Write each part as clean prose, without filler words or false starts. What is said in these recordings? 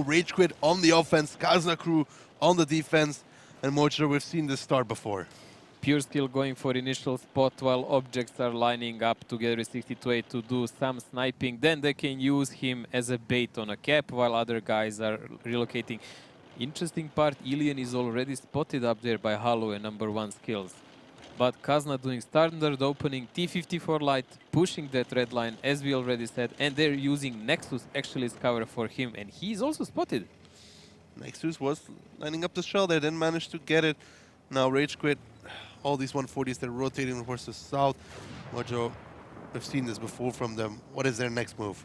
Rage.Quit on the offense, Kazna crew on the defense, and Mojo, we've seen this start before. Pure skill going for initial spot while objects are lining up together with 62-8 to do some sniping. Then they can use him as a bait on a cap while other guys are relocating. Interesting part, Ilian is already spotted up there by Halu and #1 skills. But Kazna doing standard opening, T54 light, pushing that red line as we already said, and they're using Nexus actually as cover for him, and he's also spotted. Nexus was lining up the shell there, didn't manage to get it. Now Rage.Quit, all these 140s, they're rotating towards the south. Mojo, we've seen this before from them. What is their next move?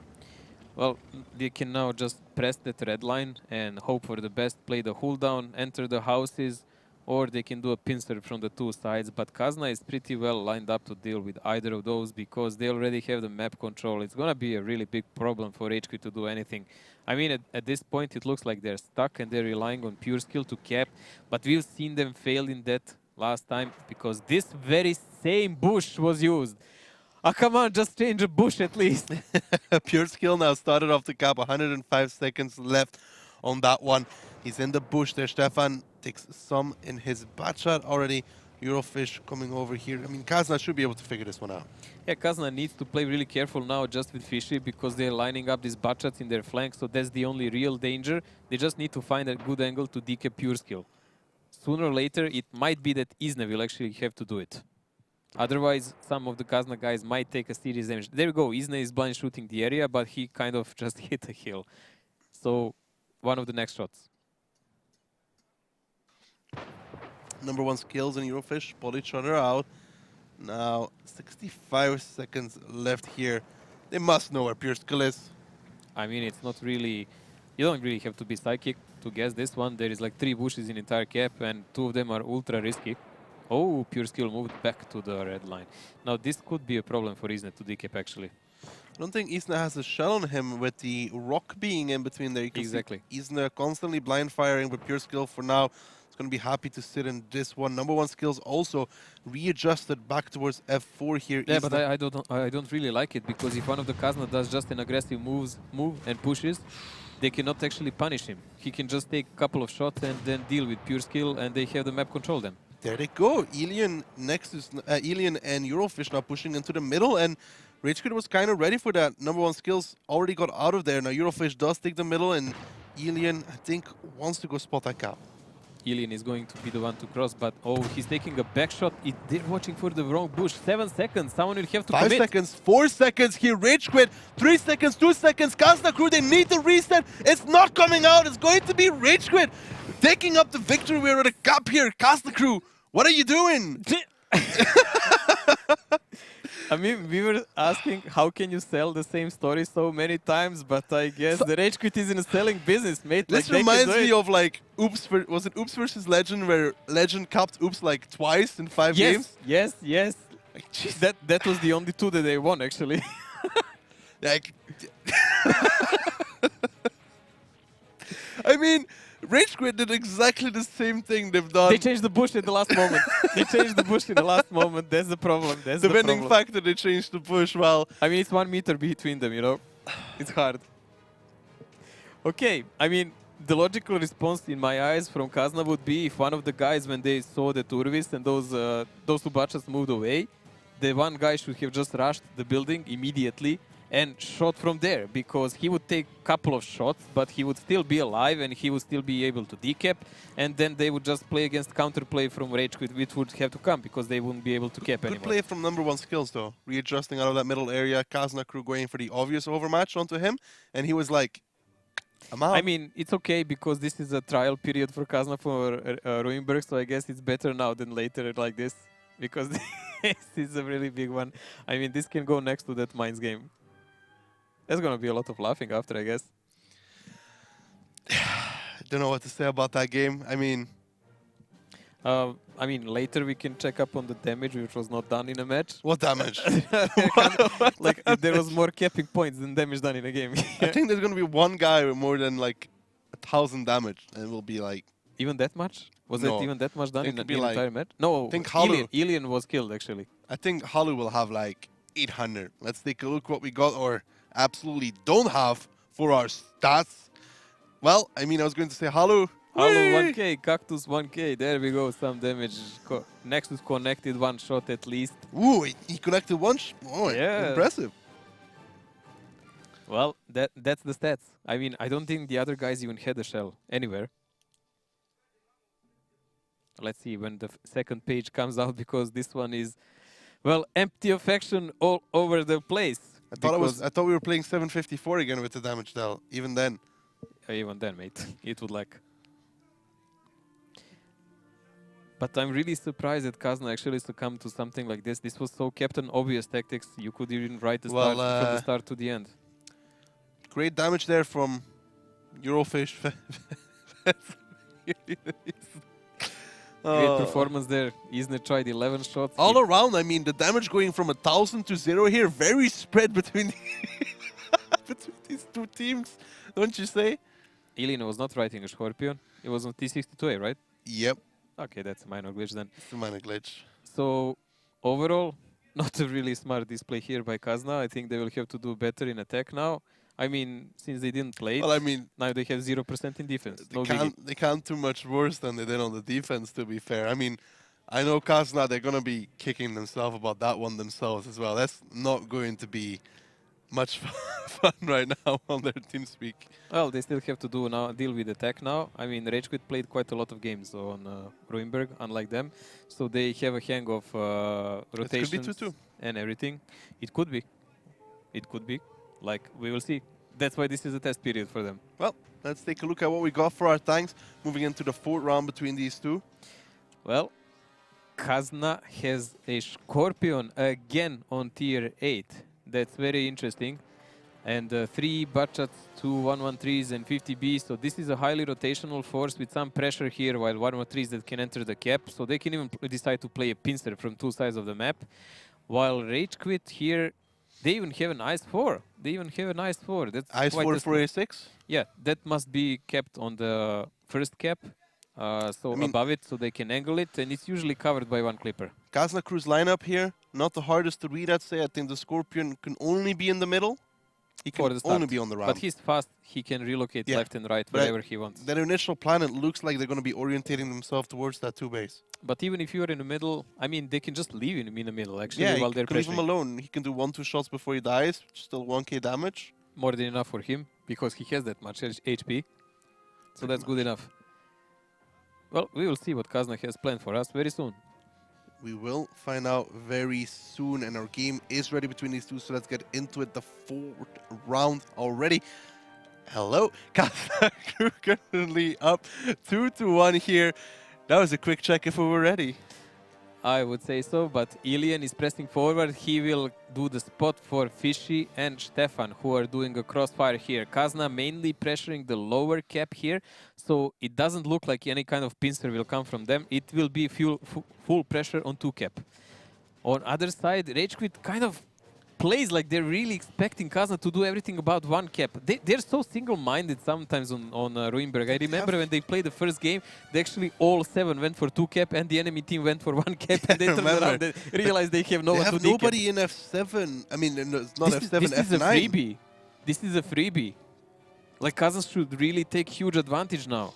Well, they can now just press that red line and hope for the best, play the hold down, enter the houses, or they can do a pincer from the two sides. But Kazna is pretty well lined up to deal with either of those because they already have the map control. It's going to be a really big problem for Rage.Quit to do anything. I mean, at this point, it looks like they're stuck and they're relying on pure skill to cap. But we've seen them fail in that last time because this very same bush was used. Ah, come on, just change a bush at least. Pure skill now started off the cap, 105 seconds left on that one. He's in the bush there. Stefan takes some in his bat shot already. Eurofish coming over here. I mean, Kazna should be able to figure this one out. Yeah, Kazna needs to play really careful now just with Fishy because they're lining up these bat shots in their flank, so that's the only real danger. They just need to find a good angle to decap pure skill. Sooner or later, it might be that Isna will actually have to do it. Otherwise, some of the Kazna guys might take a serious damage. There we go. Isna is blind shooting the area, but he kind of just hit a hill. So, one of the next shots. #1 skills in Eurofish, pull each other out. Now, 65 seconds left here. They must know where pure skill is. I mean, it's not really... You don't really have to be psychic to guess this one. There is like 3 bushes in entire cap, and 2 of them are ultra risky. Oh, pure skill moved back to the red line. Now, this could be a problem for Isna to decap, actually. I don't think Isna has a shell on him with the rock being in between there. You can Exactly. see Isna constantly blind firing, but pure skill for now is going to be happy to sit in this one. #1 skills also readjusted back towards F4 here. Yeah, Isna. but I don't really like it because if one of the Kazna does just an aggressive move and pushes, they cannot actually punish him. He can just take a couple of shots and then deal with pure skill, and they have the map control then. There they go. Ilian and Eurofish now pushing into the middle, and Rage.Quit was kind of ready for that. #1 skills already got out of there. Now Eurofish does take the middle, and Ilian, I think, wants to go spot that cap. Ilian is going to be the one to cross, but oh, he's taking a back shot. They're watching for the wrong bush. 7 seconds. Someone will have to 5 commit. seconds, 4 seconds here. Rage.Quit, 3 seconds, 2 seconds. Kazna crew, they need to reset. It's not coming out. It's going to be Rage.Quit taking up the victory. We're at a cap here. Kazna crew, what are you doing? I mean, we were asking how can you sell the same story so many times, but I guess the Rage.Quit is in a selling business, mate. This like, reminds me of like Oops, was it Oops versus Legend, where Legend capped Oops like twice in 5 games? Yes. Like, jeez. That was the only 2 that they won, actually. Like, I mean, Rage.Quit did exactly the same thing they've done. They changed the bush at the last moment. They changed the bush in the last moment. That's the problem. That's the the winning problem. factor, they changed the push. Well, I mean, it's 1 meter between them, you know? It's hard. Okay, I mean, the logical response in my eyes from Kazna would be if one of the guys, when they saw the Turvis and those 2 batches moved away, the one guy should have just rushed the building immediately and shot from there, because he would take a couple of shots, but he would still be alive and he would still be able to decap, and then they would just play against counterplay from Rage.Quit, which would have to come because they wouldn't be able to cap good anymore. play from #1 skills though, readjusting out of that middle area. Kazna crew going for the obvious overmatch onto him, and he was like, I'm out. I mean, it's okay because this is a trial period for Kazna for Ruinberg, so I guess it's better now than later like this, because this is a really big one. I mean, this can go next to that Mines game. There's going to be a lot of laughing after, I guess. Don't know what to say about that game. I mean, later we can check up on the damage, which was not done in a match. what damage? Like, there was more capping points than damage done in a game. I think there's going to be one guy with more than like 1,000 damage, and it will be like... Even that much? Was No. it even that much done It in could the be like- entire match? No, I think Halu- Ilian was killed, actually. I think Halu will have like 800. Let's take a look what we got or absolutely don't have for our stats. Well, I mean, I was going to say Halu. Halo Whee! 1k, Cactus 1k. There we go, some damage. Nexus connected, one shot at least. Ooh, he connected once. Oh, Yeah. impressive. Well, that's the stats. I mean, I don't think the other guys even had a shell anywhere. Let's see when the second page comes out, because this one is, well, empty of action all over the place. I thought we were playing 754 again with the damage dealt. Even then. Even then, mate, it would like. But I'm really surprised that Kazna actually succumbed to something like this. This was so Captain Obvious tactics. You could even write the start from the start to the end. Great damage there from Eurofish. Great performance there. Isner tried 11 shots. All around, I mean, the damage going from 1,000 to 0 here, very spread between, between these two teams, don't you say? Ilina was not writing a Scorpion. It was on T62A, right? Yep. Okay, that's a minor glitch then. It's a minor glitch. So, overall, not a really smart display here by Kazna. I think they will have to do better in attack now. I mean, since they didn't play it, well, I mean, now they have 0% in defense. They can't do much worse than they did on the defense, to be fair. I mean, I know Kazna, they're going to be kicking themselves about that one themselves as well. That's not going to be much fun right now on their team speak. Well, they still have to deal with attack now. I mean, Rage.Quit played quite a lot of games on Ruinberg, unlike them. So they have a hang of rotations and everything. It could be. It could be. Like, we will see. That's why this is a test period for them. Well, let's take a look at what we got for our tanks moving into the fourth round between these two. Well, Kazna has a Scorpion again on tier 8. That's very interesting. And 3 Bachats, 2 113s and 50B. So this is a highly rotational force with some pressure here, while 113s that can enter the cap. So they can even decide to play a pincer from two sides of the map. While Rage.Quit here, they even have an Ice 4. They even have an Ice 4. That's Ice 4 for A6? Yeah, that must be kept on the first cap. So I mean, above it, so they can angle it, and it's usually covered by one clipper. Kazna Crew's lineup here, not the hardest to read, I'd say. I think the Scorpion can only be in the middle. He can only be on the round. But he's fast. He can relocate left and right wherever he wants. Their initial plan, it looks like they're going to be orientating themselves towards that 2 base. But even if you're in the middle, I mean, they can just leave him in the middle, actually, while they're leave him alone. He can do 1-2 shots before he dies, still 1k damage. More than enough for him, because he has that much HP. So that's good enough. Well, we will see what Kazna has planned for us very soon. We will find out very soon, and our game is ready between these two, so let's get into it. The fourth round already. Hello, Kazna Crew currently up 2-1 here. That was a quick check if we were ready. I would say so, but Ilian is pressing forward. He will do the spot for Fishy and Stefan, who are doing a crossfire here. Kazna mainly pressuring the lower cap here, so it doesn't look like any kind of pincer will come from them. It will be full pressure on 2 cap. On other side, Rage.Quit kind of plays like they're really expecting Kazna to do everything about 1 cap. They're so single-minded sometimes on Ruinberg. I remember when they played the first game, they actually all 7 went for 2 cap and the enemy team went for 1 cap, and they turned around and realized they have no one to have nobody in F7. I mean, it's not F7, this F9. Is a freebie. This is a freebie. Like, Kazna should really take huge advantage now.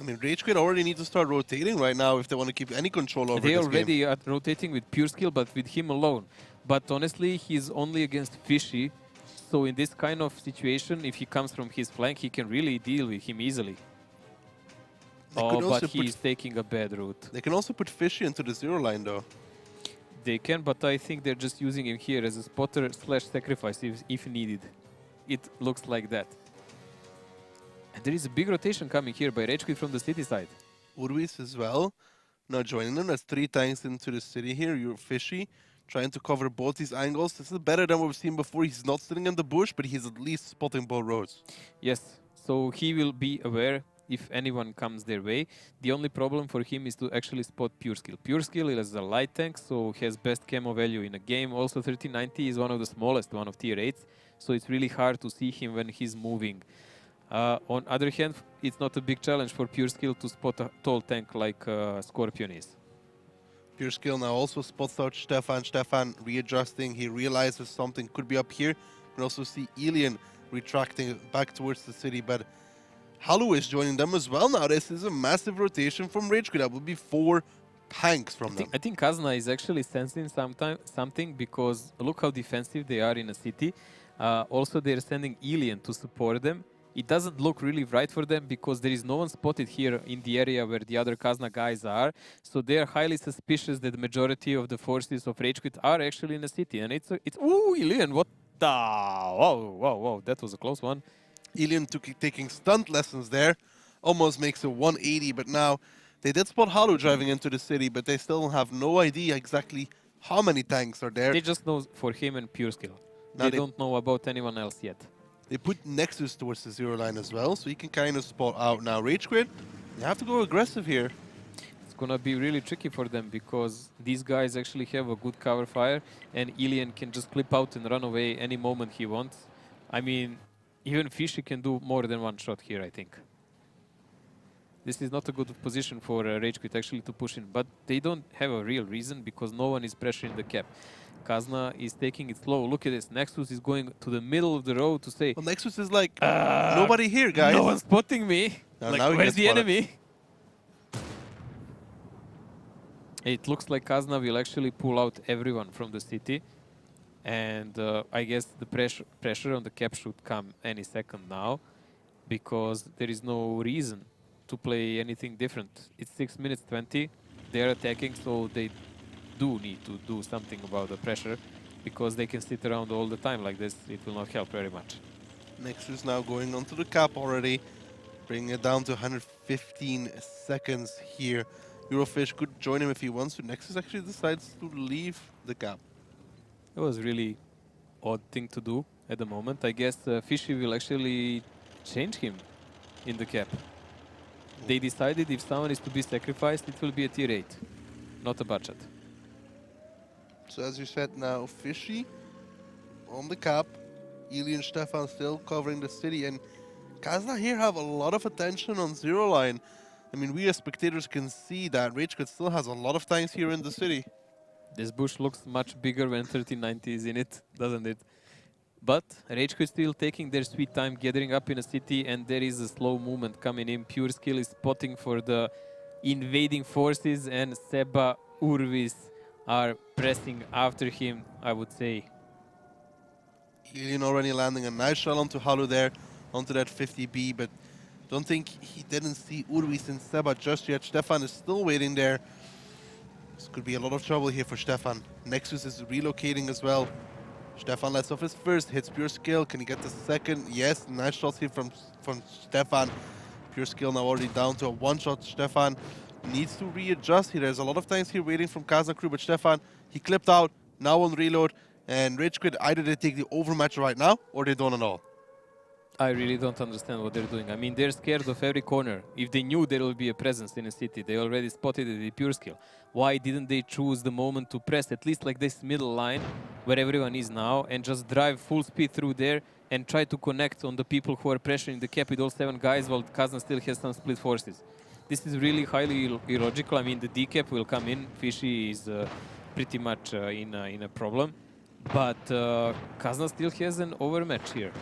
I mean, Rage.Quit already need to start rotating right now if they want to keep any control over this game. They already are rotating with pure skill, but with him alone. But honestly, he's only against Fishy. So in this kind of situation, if he comes from his flank, he can really deal with him easily. But he's taking a bad route. They can also put Fishy into the 0 line, though. They can, but I think they're just using him here as a spotter / sacrifice if needed. It looks like that. And there is a big rotation coming here by Rage.Quit from the city side. Urwis as well. Now joining them. That's 3 tanks into the city here. You're Fishy, trying to cover both these angles. This is better than what we've seen before. He's not sitting in the bush, but he's at least spotting both roads. Yes, so he will be aware if anyone comes their way. The only problem for him is to actually spot Pure Skill. Pure Skill is a light tank, so has best camo value in a game. Also 1390 is one of the smallest, one of tier 8s, so it's really hard to see him when he's moving. On other hand, it's not a big challenge for Pure Skill to spot a tall tank like Scorpion is. Pure Skill now also spots out Stefan. Stefan readjusting. He realizes something could be up here. You can also see Ilian retracting back towards the city, but Halu is joining them as well now. This is a massive rotation from Rage.Quit. That will be 4 tanks from them. I think Kazna is actually sensing something because look how defensive they are in a city. Also, they're sending Alien to support them. It doesn't look really right for them because there is no one spotted here in the area where the other Kazna guys are. So they are highly suspicious that the majority of the forces of Rage.Quit are actually in the city. And it's ooh, Alien, what the? Whoa, that was a close one. Alien taking stunt lessons there. Almost makes a 180, but now they did spot Halu driving into the city, but they still have no idea exactly how many tanks are there. They just know for him and pure skill. Now They don't know about anyone else yet. They put Nexus towards the 0 line as well, so you can kind of spot out now. Rage.Quit, you have to go aggressive here. It's gonna be really tricky for them because these guys actually have a good cover fire and Alien can just clip out and run away any moment he wants. I mean, even Fishy can do more than one shot here, I think. This is not a good position for Rage.Quit actually to push in, but they don't have a real reason because no one is pressuring the cap. Kazna is taking it slow. Look at this. Nexus is going to the middle of the road to say, well, Nexus is like, nobody here, guys. No one's spotting me. And like, now where's the spotted. enemy? It looks like Kazna will actually pull out everyone from the city. And I guess the pressure on the cap should come any second now because there is no reason to play anything different. It's 6 minutes 20. They're attacking, so they do need to do something about the pressure because they can sit around all the time like this. It will not help very much. Nexus now going onto the cap already, bringing it down to 115 seconds here. Eurofish could join him if he wants to. Nexus actually decides to leave the cap. It was really odd thing to do at the moment. I guess Fishy will actually change him in the cap. They decided if someone is to be sacrificed, it will be a tier 8, not a budget. So as you said now, Fishy on the cap, Alien Stefan still covering the city, and Kazna here have a lot of attention on 0 line. I mean, we as spectators can see that Rage.Quit still has a lot of tanks here in the city. This bush looks much bigger when 1390 is in it, doesn't it? But Rage.Quit still taking their sweet time, gathering up in a city, and there is a slow movement coming in. Pure Skill is spotting for the invading forces, and Seba, Urvis are pressing after him, I would say. Alien already landing a nice shot onto Halu there, onto that 50B, but don't think he didn't see Urvis and Seba just yet. Stefan is still waiting there. This could be a lot of trouble here for Stefan. Nexus is relocating as well. Stefan lets off his first, hits Pure Skill. Can he get the second? Yes, nice shots here from Stefan. Pure Skill now already down to a one-shot. Stefan needs to readjust here. There's a lot of tanks here waiting from Kazna crew, but Stefan, he clipped out, now on reload. And Rage.Quit, either they take the overmatch right now, or they don't at all. I really don't understand what they're doing. I mean, they're scared of every corner. If they knew there will be a presence in a city, they already spotted it with Pure Skill. Why didn't they choose the moment to press at least like this middle line where everyone is now and just drive full speed through there and try to connect on the people who are pressuring the cap with all 7 guys while Kazna still has some split forces? This is really highly illogical. I mean, the decap will come in. Fishy is pretty much in a problem. But Kazna still has an overmatch here.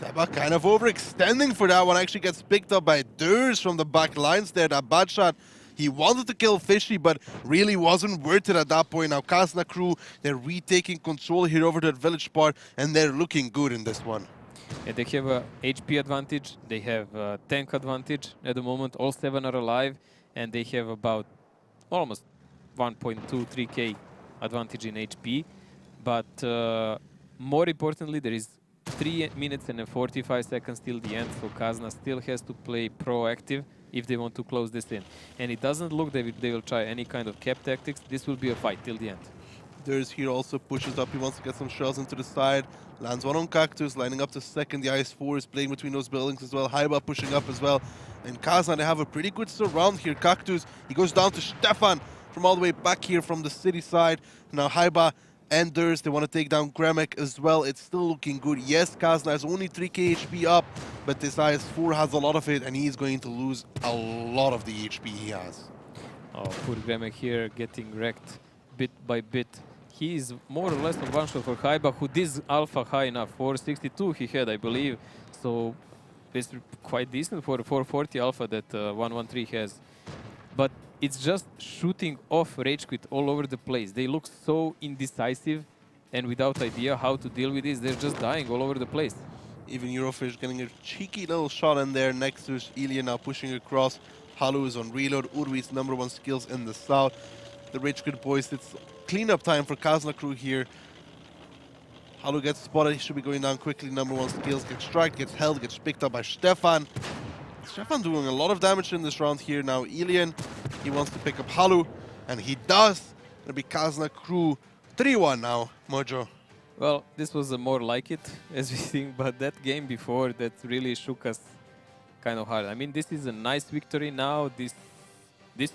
Seba kind of overextending for that one. Actually gets picked up by Durs from the back lines there. That bad shot. He wanted to kill Fishy, but really wasn't worth it at that point. Now Kazna crew, they're retaking control here over that village part, and they're looking good in this one. Yeah, they have a HP advantage. They have a tank advantage at the moment. All 7 are alive, and they have about almost 1.23k advantage in HP. But more importantly, there is 3 minutes and 45 seconds till the end, so Kazna still has to play proactive if they want to close this in. And it doesn't look that they will try any kind of cap tactics. This will be a fight till the end. Durs here also pushes up. He wants to get some shells into the side. Lands one on Cactus, lining up to second. The IS-4 is playing between those buildings as well. Haiba pushing up as well. And Kazna, they have a pretty good surround here. Cactus, he goes down to Stefan from all the way back here from the city side. Now Haiba and Durs, they want to take down Gremek as well. It's still looking good. Yes, Kazna has only 3k HP up, but this IS-4 has a lot of it, and he's going to lose a lot of the HP he has. Oh, poor Gremek here getting wrecked bit by bit. He is more or less on one shot for Haiba, who is alpha high enough. 462 he had, I believe. So It's quite decent for 440 alpha that 113 has. But it's just shooting off Rage.Quit all over the place. They look so indecisive and without idea how to deal with this. They're just dying all over the place. Even Eurofish getting a cheeky little shot in there next to Ilya now pushing across. Halu is on reload. Urvi's #1 skills in the south. The Rage.Quit boys, it's cleanup time for Kazna crew here. Halu gets spotted, he should be going down quickly. #1 skills gets struck, gets held, gets picked up by Stefan. Stefan doing a lot of damage in this round here now. Ilian, he wants to pick up Halu, and he does. It'll be Kazna crew 3-1 now, Mojo. Well, this was a more like it, as we think, but that game before, that really shook us kind of hard. I mean, this is a nice victory now. This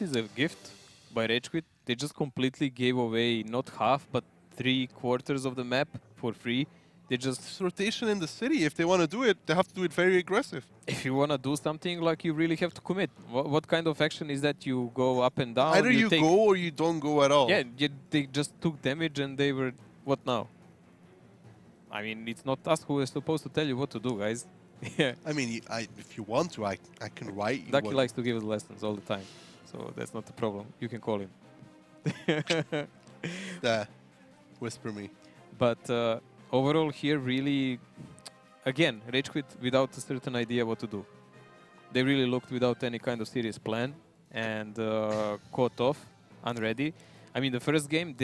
is a gift by Rage.Quit. They just completely gave away not half, but 3/4 of the map for free. They just... It's rotation in the city. If they want to do it, they have to do it very aggressive. If you want to do something, like, you really have to commit. What kind of action is that? You go up and down? Either you go or you don't go at all. Yeah, they just took damage and they were... What now? I mean, it's not us who are supposed to tell you what to do, guys. Yeah. I mean, if you want to, I can write you. Ducky likes to give us lessons all the time, so that's not the problem. You can call him. Whisper me. But overall here, really, again, Rage.Quit without a certain idea what to do. They really looked without any kind of serious plan and caught off, unready. I mean, the first game,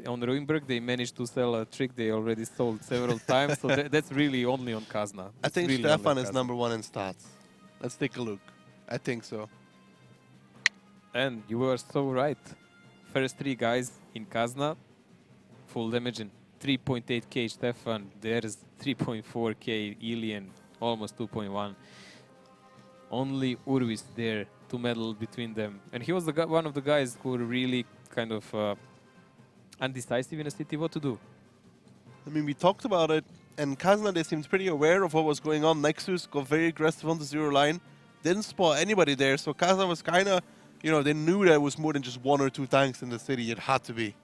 on Ruinberg, they managed to sell a trick they already sold several times, so that's really only on Kazna. I think really Stefan is #1 in stats. Let's take a look. I think so. And you were so right. First 3 guys in Kazna, full damage in 3.8k Stefan, there's 3.4k Ilian, almost 2.1. Only Urvis there to medal between them. And he was one of the guys who were really kind of undecisive in a city what to do. I mean, we talked about it, and Kazna, they seemed pretty aware of what was going on. Nexus got very aggressive on the 0 line, didn't spot anybody there, so Kazna was kind of, you know, they knew there was more than just 1 or 2 tanks in the city. It had to be.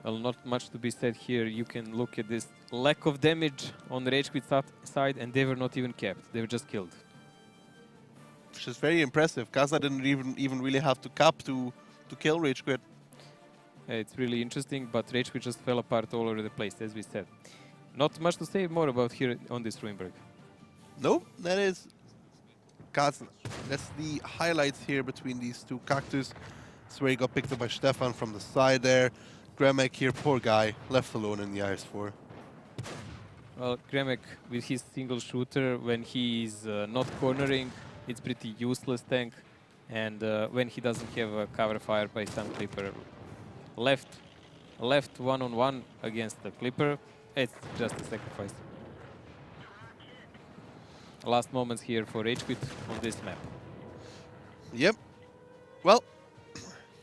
Well, not much to be said here. You can look at this lack of damage on the Rage.Quit side, and they were not even capped. They were just killed. Which is very impressive. Kazna didn't even really have to cap to kill Rage.Quit. It's really interesting, but Rage.Quit just fell apart all over the place, as we said. Not much to say more about here on this Ruinberg. No, that is Kazna. That's the highlights here between these 2 Cactus. That's where he got picked up by Stefan from the side there. Gremek here, poor guy, left alone in the IS-4. Well, Gremek, with his single shooter, when he's not cornering, it's pretty useless tank. And when he doesn't have a cover fire by some Clipper, left one-on-one against the Clipper, it's just a sacrifice. Last moments here for Rage.Quit on this map. Yep. Well,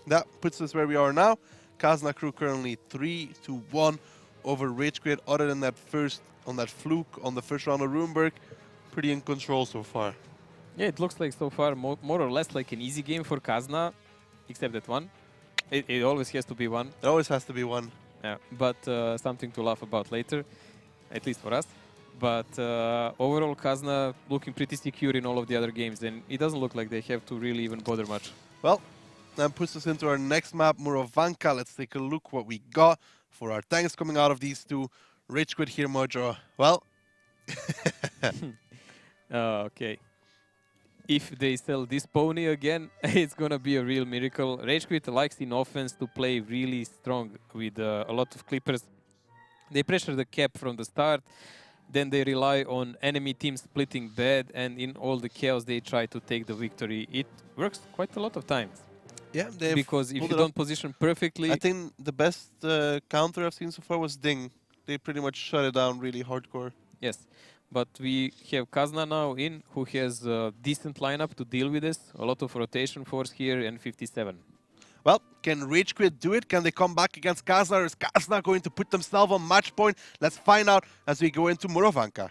that puts us where we are now. Kazna crew currently 3-1 over Rage.Quit. Other than that on that fluke on the first round of Ruinberg, pretty in control so far. Yeah, it looks like so far more or less like an easy game for Kazna, except that one. It always has to be one. It always has to be one. Yeah, but something to laugh about later, at least for us. But overall, Kazna looking pretty secure in all of the other games, and it doesn't look like they have to really even bother much. Well, that puts us into our next map, Murovanka. Let's take a look what we got for our tanks coming out of these 2. Rage.Quit here, Mojo. Well, okay. If they sell this pony again, it's gonna be a real miracle. Rage.Quit likes in offense to play really strong with a lot of Clippers. They pressure the cap from the start, then they rely on enemy teams splitting bad, and in all the chaos they try to take the victory. It works quite a lot of times. yeah, Because if you don't position perfectly... I think the best counter I've seen so far was Ding. They pretty much shut it down really hardcore. Yes, but we have Kazna now in, who has a decent lineup to deal with this. A lot of rotation force here and 57. Well, can Rage.Quit do it? Can they come back against Kazna? Or is Kazna going to put themselves on match point? Let's find out as we go into Murovanka.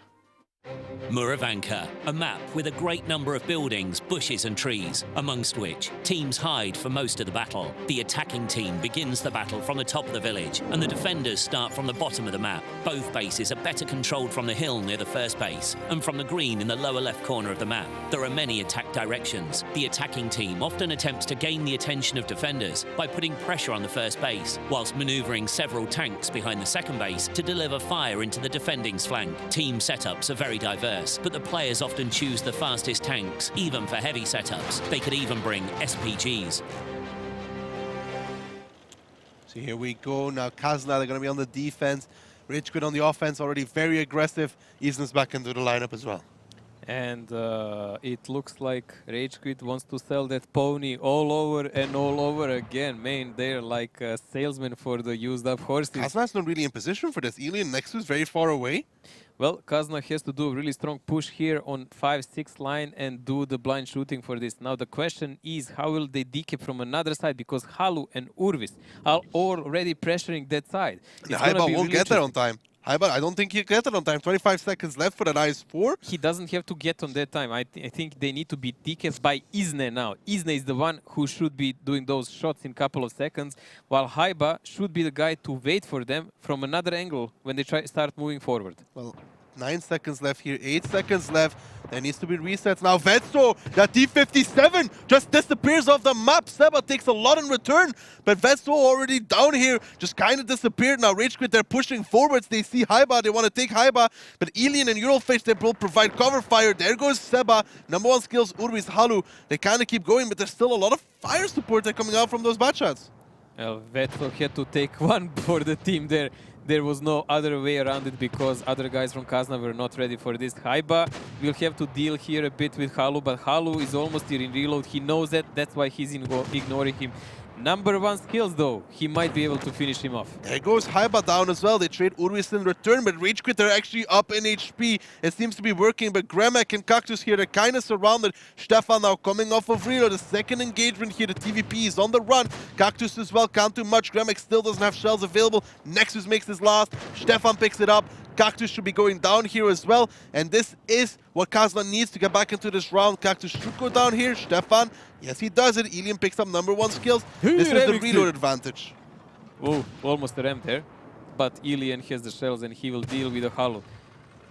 Muravanka, a map with a great number of buildings, bushes and trees, amongst which teams hide for most of the battle. The attacking team begins the battle from the top of the village, and the defenders start from the bottom of the map. Both bases are better controlled from the hill near the first base, and from the green in the lower left corner of the map. There are many attack directions. The attacking team often attempts to gain the attention of defenders by putting pressure on the first base, whilst manoeuvring several tanks behind the second base to deliver fire into the defending's flank. Team setups are very diverse, but the players often choose the fastest tanks, even for heavy setups. They could even bring SPGs. So here we go. Now Kazna, they're going to be on the defense. Rage.Quit on the offense, already very aggressive. Easton's back into the lineup as well. And it looks like Rage.Quit wants to sell that pony all over and all over again. Man, they're like a salesman for the used up horses. Kazna's not really in position for this. Elian Nexus very far away. Well, Kazna has to do a really strong push here on 5-6 line and do the blind shooting for this. Now the question is, how will they decap from another side? Because Halu and Urvis are already pressuring that side. The Haiba won't get there on time. Haiba, I don't think he'll get it on time. 25 seconds left for that IS-4. He doesn't have to get on that time. I think they need to be decapped by Isne now. Isne is the one who should be doing those shots in a couple of seconds, while Haiba should be the guy to wait for them from another angle when they start moving forward. Well, 9 seconds left here, 8 seconds left. There needs to be resets. Now Vetso, that D57 just disappears off the map. Seba takes a lot in return, but Vetso already down here, just kind of disappeared. Now Rage.Quit, they're pushing forwards. They see Haiba, they want to take Haiba, but Elian and Eurofish, they both provide cover fire. There goes Seba. Number 1 skills, Urvis, Halu. They kind of keep going, but there's still a lot of fire support that coming out from those bad shots. Well, Vetso had to take one for the team there. There was no other way around it because other guys from Kazna were not ready for this. Haiba will have to deal here a bit with Halu, but Halu is almost here in reload. He knows that. That's why he's ignoring him. Number 1 skills, though. He might be able to finish him off. There goes Haiba down as well. They trade Urvis in return, but Rage.Quit are actually up in HP. It seems to be working, but Gremek and Cactus here, they're kind of surrounded. Stefan now coming off of reload. The second engagement here, the TVP is on the run. Cactus as well, can't do much. Gremek still doesn't have shells available. Nexus makes his last. Stefan picks it up. Cactus should be going down here as well, and this is what Kazna needs to get back into this round. Cactus should go down here. Stefan, yes, he does it. Elian picks up number 1 skills. This is the reload advantage. Oh, almost a ram there, but Elian has the shells and he will deal with the Halu.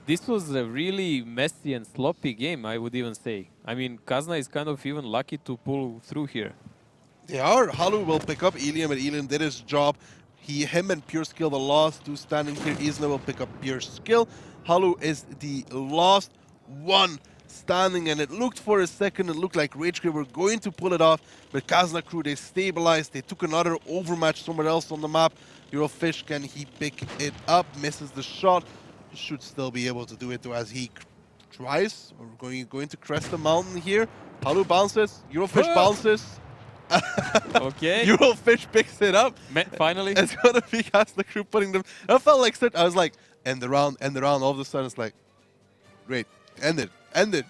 This was a really messy and sloppy game, I would even say. I mean, Kazna is kind of even lucky to pull through here. They are. Halu will pick up Elian, but Elian did his job. Him and Pure Skill, the last 2 standing here. Isna will pick up Pure Skill. Halu is the last one standing, and it looked for a second, it looked like Rage.Quit were going to pull it off, but Kazna crew, they stabilized, they took another overmatch somewhere else on the map. Eurofish, can he pick it up? Misses the shot. Should still be able to do it though as he tries. We're going to crest the mountain here. Halu bounces, Eurofish bounces. Okay. Eurofish picks it up. Finally. It's gonna be Kazna crew putting them. I felt like I was like, end the round. All of a sudden, it's like, great, end it.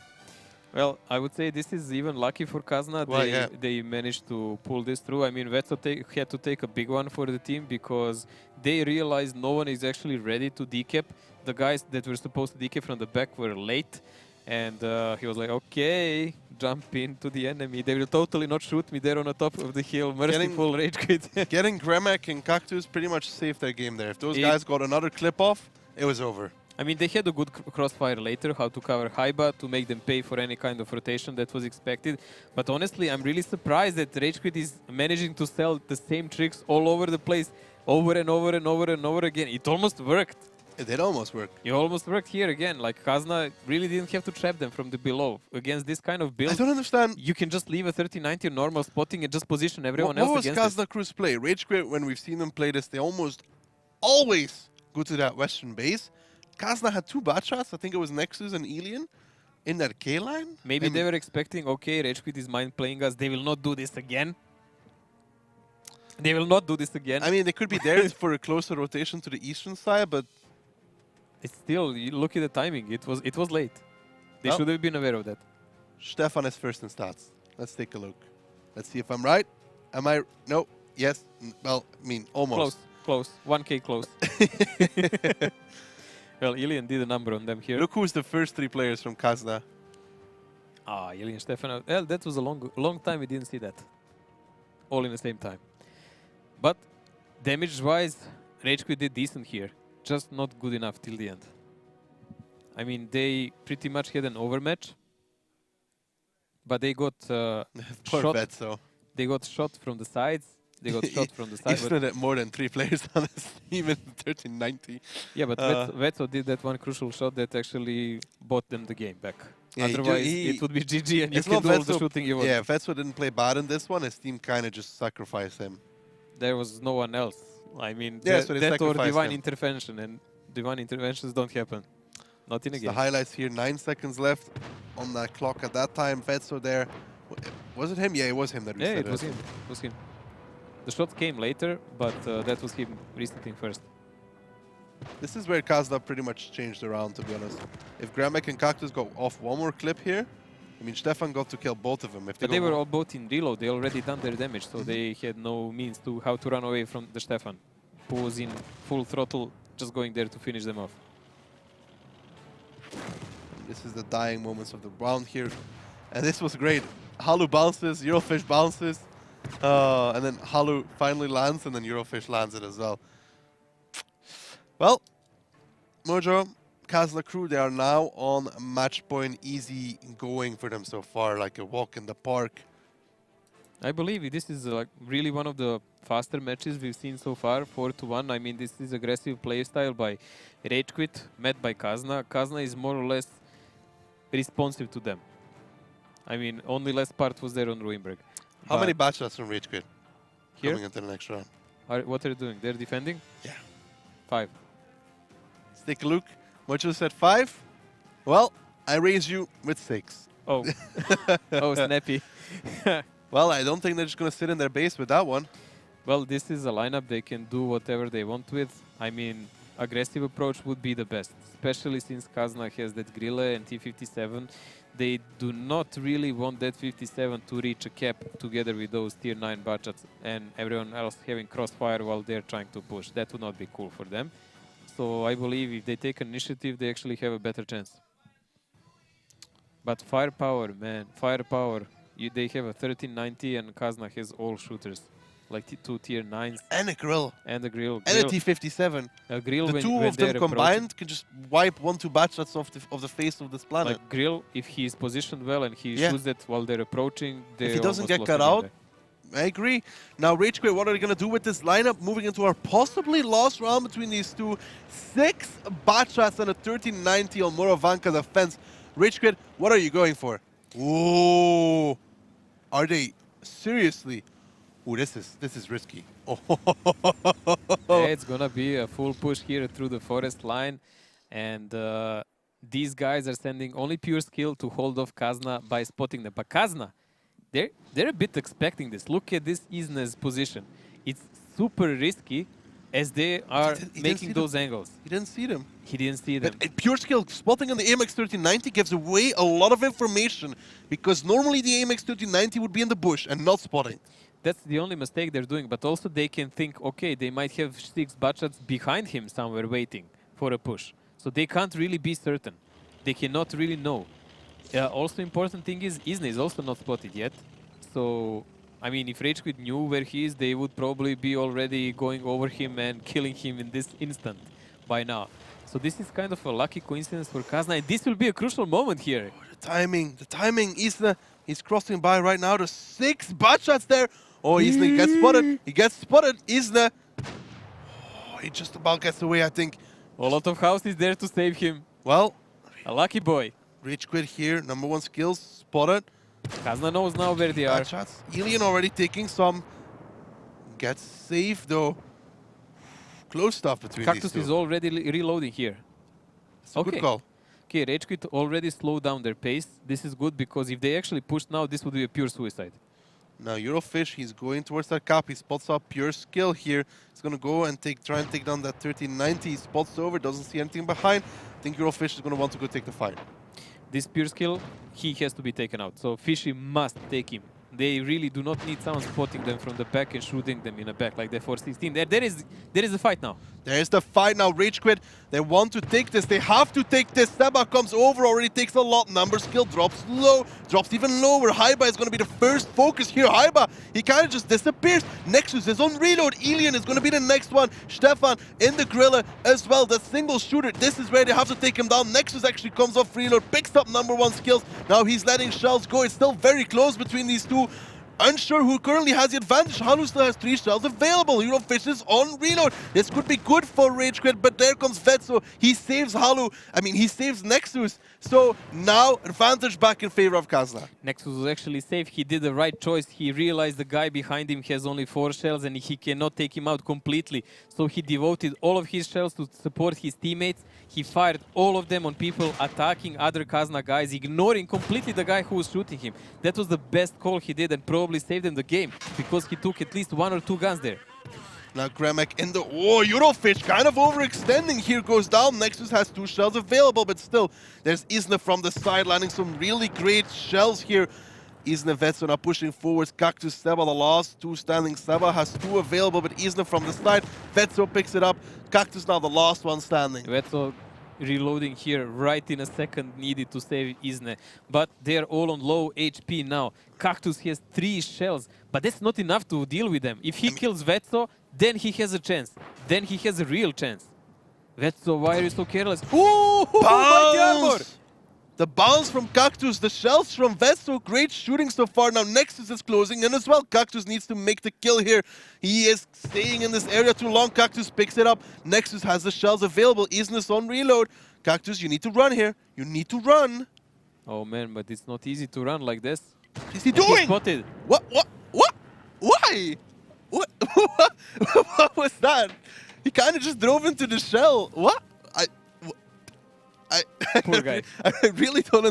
Well, I would say this is even lucky for Kazna. Well, they managed to pull this through. I mean, Vetso had to take a big one for the team because they realized no one is actually ready to decap. The guys that were supposed to decap from the back were late. And he was like, okay, jump into the enemy. They will totally not shoot me there on the top of the hill. Merciful Rage.Quit. Getting Gremek and Cactus pretty much saved their game there. If those guys got another clip off, it was over. I mean, they had a good crossfire later, how to cover Haiba, to make them pay for any kind of rotation that was expected. But honestly, I'm really surprised that Rage.Quit is managing to sell the same tricks all over the place, over and over and over and over again. It almost worked. It did almost work. It almost worked here again. Like, Kazna really didn't have to trap them from the below. Against this kind of build, I don't understand. You can just leave a 30-90 normal spotting and just position everyone else against What was Kazna Crew's play? Rage.Quit, when we've seen them play this, they almost always go to that western base. Kazna had 2 bad shots. I think it was Nexus and Elian in that K line. Maybe they were expecting, okay, Rage.Quit is mind playing us. They will not do this again. They will not do this again. I mean, they could be there for a closer rotation to the eastern side, but it's still, you look at the timing. It was late. They should have been aware of that. Stefan is first in stats. Let's take a look. Let's see if I'm right. Am I? No. Yes. Well, I mean, almost. Close. 1K close. Well, Ilian did a number on them here. Look who's the first 3 players from Kazna. Ah, Ilian Stefan. Well, that was a long time we didn't see that. All in the same time. But damage-wise, Rage.Quit did decent here. Just not good enough till the end. I mean, they pretty much had an overmatch. But they got Poor shot. Vetso. They got shot from the sides. They got shot from the sides. Isn't it more than 3 players on his team in 1390? Yeah, but Vetso did that one crucial shot that actually bought them the game back. Yeah, Otherwise, it would be GG and you It's can not do all the Vetso- shooting you want. Yeah, Vetso didn't play bad in this one. His team kind of just sacrificed him. There was no one else. I mean, Yeah, so they that or sacrificed divine him. intervention, and divine interventions don't happen. Not in a It's game. the highlights here, 9 seconds left on that clock at that time. Vetso there. Was it him? Yeah, it was him that Yeah, reset it was him. It was him. The shot came later, but that was him resetting first. This is where Kazna pretty much changed around, to be honest. If Gramek and Cactus go off one more clip here, I mean, Stefan got to kill both of them. If But go they were more- all both in reload. They already done their damage, so they had no means to how to run away from the Stefan, who was in full throttle, just going there to finish them off. This is the dying moments of the round here. And this was great. Halu bounces, Eurofish bounces. And then Halu finally lands, and then Eurofish lands it as well. Well, Mojo, Kazna crew, they are now on match point. Easy going for them so far, like a walk in the park. I believe this is like really one of the faster matches we've seen so far, 4-1. I mean, this is aggressive playstyle by Rage.Quit, met by Kazna. Kazna is more or less responsive to them. I mean, only last part was there on Ruinberg. How But many batches from Rage.Quit here? coming into the next round? What are they doing? They're defending? Yeah. 5. Let's take a look. Mojo said 5. Well, I raise you with 6. Oh. Oh, snappy. Well, I don't think they're just going to sit in their base with that one. Well, this is a lineup they can do whatever they want with. I mean, aggressive approach would be the best, especially since Kazna has that Grille and T57. They do not really want that 57 to reach a cap together with those tier 9 budgets and everyone else having crossfire while they're trying to push. That would not be cool for them. So I believe if they take initiative, they actually have a better chance. But firepower, man, firepower. They have a 1390 and Kazna has all shooters. Like 2 tier 9s. And a grill. And a grill. And a T57. A grill The when, two when of them they're combined can just wipe 1-2 batches off the face of this planet. like grill, if he is positioned well and he Yeah. shoots it while they're approaching, they If he doesn't almost get lost cut the game out, there. I agree. Now, Rage.Quit, what are they going to do with this lineup? Moving into our possibly last round between these two. 6 batchats and a 1390 on Morovanka defense. Rage.Quit, what are you going for? Whoa. Are they seriously? Oh, this is risky. Yeah, it's gonna be a full push here through the forest line, and these guys are sending only pure skill to hold off Kazna by spotting them. But Kazna, they're a bit expecting this. Look at this Isna's position. It's super risky as they are He didn't see making them. those angles. He didn't see them. He didn't see them. But pure skill spotting on the AMX 1390 gives away a lot of information because normally the AMX 1390 would be in the bush and not spotting. That's the only mistake they're doing, but also they can think, okay, they might have 6 budgets behind him somewhere waiting for a push. So they can't really be certain. They cannot really know. Also important thing is, Isna is also not spotted yet. So, I mean, if Rage.Quit knew where he is, they would probably be already going over him and killing him in this instant by now. So this is kind of a lucky coincidence for Kazna, and this will be a crucial moment here. The timing, Isna, he's crossing by right now. There's 6 batchats there. Oh, Isna gets spotted. He gets spotted. Isna. Oh, he just about gets away, I think. A lot of houses there to save him. Well, A lucky boy. Rage.Quit here, #1 skills, spotted. Kazna knows now where they are. Batchats. Ilian already taking some. Gets safe though. Close stuff between Cactus these is two. already reloading here. It's a good call. Okay, Rage.Quit already slowed down their pace. This is good because if they actually push now, this would be a pure suicide. Now Eurofish, he's going towards that cap. He spots up pure skill here. He's gonna go and try and take down that 1390. He spots over, doesn't see anything behind. I think Eurofish is gonna want to go take the fight. This pure skill, he has to be taken out. So Fishy must take him They really do not need someone spotting them from the back and shooting them in the back like the 416. There is a fight now. There's the fight now. Rage.Quit, they want to take this. They have to take this. Seba comes over, already takes a lot. Number skill drops low, drops even lower. Haiba is going to be the first focus here. Haiba, he kind of just disappears. Nexus is on reload. Elian is going to be the next one. Stefan in the Gorilla as well. The single shooter, this is where they have to take him down. Nexus actually comes off reload, picks up number one skills. Now he's letting shells go. It's still very close between these two. Unsure who currently has the advantage. Halu still has 3 shells available. Eurofish is on reload. This could be good for Rage.Quit, but there comes Vetso. He saves Halu. I mean, he saves Nexus. So now advantage back in favor of Kazna. Nexus was actually safe. He did the right choice. He realized the guy behind him has only 4 shells and he cannot take him out completely. So he devoted all of his shells to support his teammates. He fired all of them on people attacking other Kazna guys, ignoring completely the guy who was shooting him. That was the best call he did and probably saved him the game because he took at least 1 or 2 guns there. Now Gremek in the... Oh, Eurofish kind of overextending here, goes down. Nexus has 2 shells available, but still, there's Isna from the side landing some really great shells here. Isna, Vetso now pushing forwards. Cactus, Seba, the last 2 standing. Seba has 2 available, but Isna from the side. Vetso picks it up. Cactus now the last one standing. Vetso reloading here right in a second needed to save Isne. But they're all on low HP now. Cactus has 3 shells, but that's not enough to deal with them. If he kills Vetso, then he has a chance. Then he has a real chance. Vetso, why are you so careless? Ooh, mighty armor! The bounce from Cactus, the shells from Vetso, great shooting so far. Now Nexus is closing in as well. Cactus needs to make the kill here. He is staying in this area too long. Cactus picks it up. Nexus has the shells available. Isna's on reload. Cactus, you need to run here. You need to run. Oh man, but it's not easy to run like this. What is he He's doing? spotted. What? Why? What? What was that? He kind of just drove into the shell. What? Poor guy. I really don't understand.